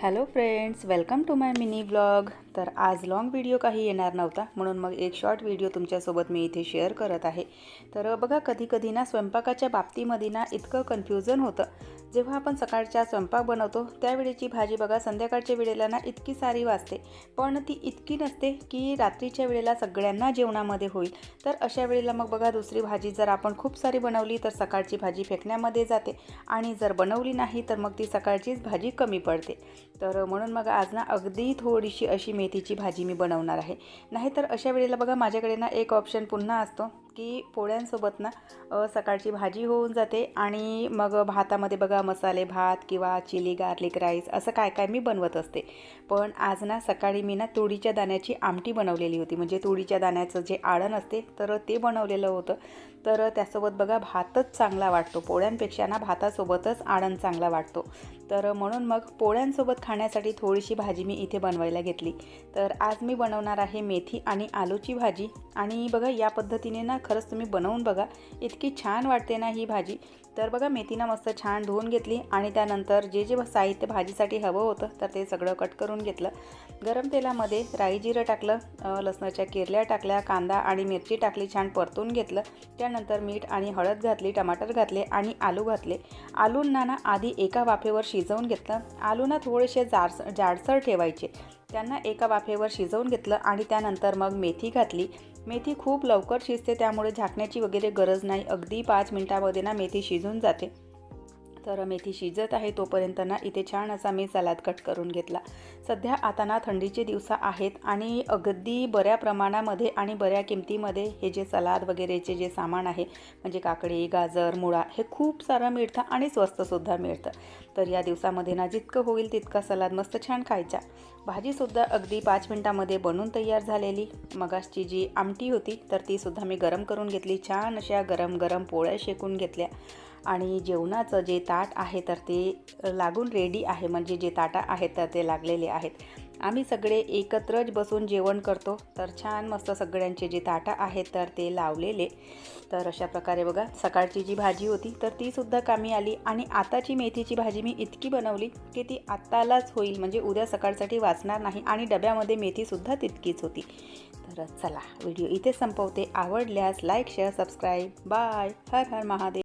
Hello friends, welcome to my mini blog. तर आज long video काही येणार नव्हता, म्हणून मग एक शॉर्ट व्हिडिओ तुमच्यासोबत मी इथे शेअर करत आहे। तर बघा, कधी कधी ना स्वयंपाकाच्या बाबतीमध्ये ना इतकं कन्फ्युजन होतं। जेव्हा आपण सकाळच्या स्वयंपाक बनवतो त्यावेळेची भाजी बघा संध्याकाळच्या वेळेला ना इतकी सारी वाजते, पण ती इतकी नसते की रात्रीच्या वेळेला सगळ्यांना जेवणामध्ये होईल। तर अशा वेळेला मग बघा, दुसरी भाजी जर आपण खूप सारी बनवली तर सकाळची भाजी फेकण्यामध्ये जाते, आणि जर बनवली नाही तर मग ती सकाळचीच भाजी कमी पडते। तर म्हणून मग आज ना अगदी थोडीशी अशी मेथीची भाजी मी बनवणार आहे। नाहीतर अशा वेळेला बघा, माझ्याकडे ना एक ऑप्शन पुन्हा असतो की पोळ्यांसोबत ना सकाळची भाजी होऊन जाते, आणि मग भातामध्ये बघा मसाले भात किंवा चिली गार्लिक राईस असं काय काय मी बनवत असते। पण आज ना सकाळी मी ना तुरीच्या दाण्याची आमटी बनवलेली होती, म्हणजे तुरीच्या दाण्याचं जे आळण असते तर ते बनवलेलं होतं। तर त्यासोबत बघा भातच चांगला वाटतो, पोळ्यांपेक्षा ना भातासोबतच आळण चांगला वाटतो। तर म्हणून मग पोळ्यांसोबत खाण्यासाठी थोडीशी भाजी मी इथे बनवायला घेतली। तर आज मी बनवणार आहे मेथी आणि आलूची भाजी। आणि बघा, या पद्धतीने ना खरंच तुम्ही बनवून बघा, इतकी छान वाटते ना ही भाजी। तर बघा, मेथीना मस्त छान धुवून घेतली, आणि त्यानंतर जे जे साहित्य भाजीसाठी हवं होतं तर ते सगळं कट करून घेतलं। गरम तेलामध्ये राई जिरं टाकलं, लसणाच्या किरल्या टाकल्या, कांदा आणि मिरची टाकली, छान परतून घेतलं। त्यानंतर मीठ आणि हळद घातली, टमाटर घातले आणि आलू घातले। आलूंना ना आधी एका वाफेवर शिजवून घेतलं। आलू ना थोडेसे जाडसर ठेवायचे, त्यांना एका वाफेवर शिजवून घेतलं, आणि त्यानंतर मग मेथी घातली। मेथी खूप लवकर शिजते, त्यामुळे झाकण्याची वगैरे गरज नाही, अगदी 5 मिनिटांमध्ये ना मेथी शिजून जाते। तर मेथी शिजत आहे तोपर्यंत ना इथे छान असा मी सलाद कट करून घेतला। सध्या आता ना थंडीचे दिवस आहेत, आणि अगदी बऱ्या प्रमाणामध्ये आणि बऱ्या किमतीमध्ये हे जे सलाद वगैरेचे जे सामान आहे, म्हणजे काकडी, गाजर, मुळा, हे खूप सारं मिळतं आणि स्वस्तसुद्धा मिळतं। तर या दिवसामध्ये ना जितकं होईल तितका सलाद मस्त छान खायचा। भाजीसुद्धा अगदी 5 मिनिटांमध्ये बनून तयार झालेली। मगासची जी आमटी होती तर तीसुद्धा मी गरम करून घेतली, छान अशा गरम गरम पोळ्या शेकून घेतल्या। आणि जेवणाचं जे ताट आहे तर ते लागून रेडी आहे, म्हणजे जे ताटा आहेत तर ते लागलेले आहेत। आम्ही सगळे एकत्रच बसून जेवण करतो, तर छान मस्त सगळ्यांचे जे ताटा आहेत तर ते लावलेले। तर अशा प्रकारे बघा, सकाळची जी भाजी होती तर तीसुद्धा कामी आली, आणि आताची मेथीची भाजी मी इतकी बनवली की ती आत्तालाच होईल, म्हणजे उद्या सकाळसाठी वाचणार नाही, आणि डब्यामध्ये मेथीसुद्धा तितकीच होती। तर चला, व्हिडिओ इथे संपवते। आवडल्यास लाईक, शेअर, सबस्क्राईब। बाय, हर हर महादेव।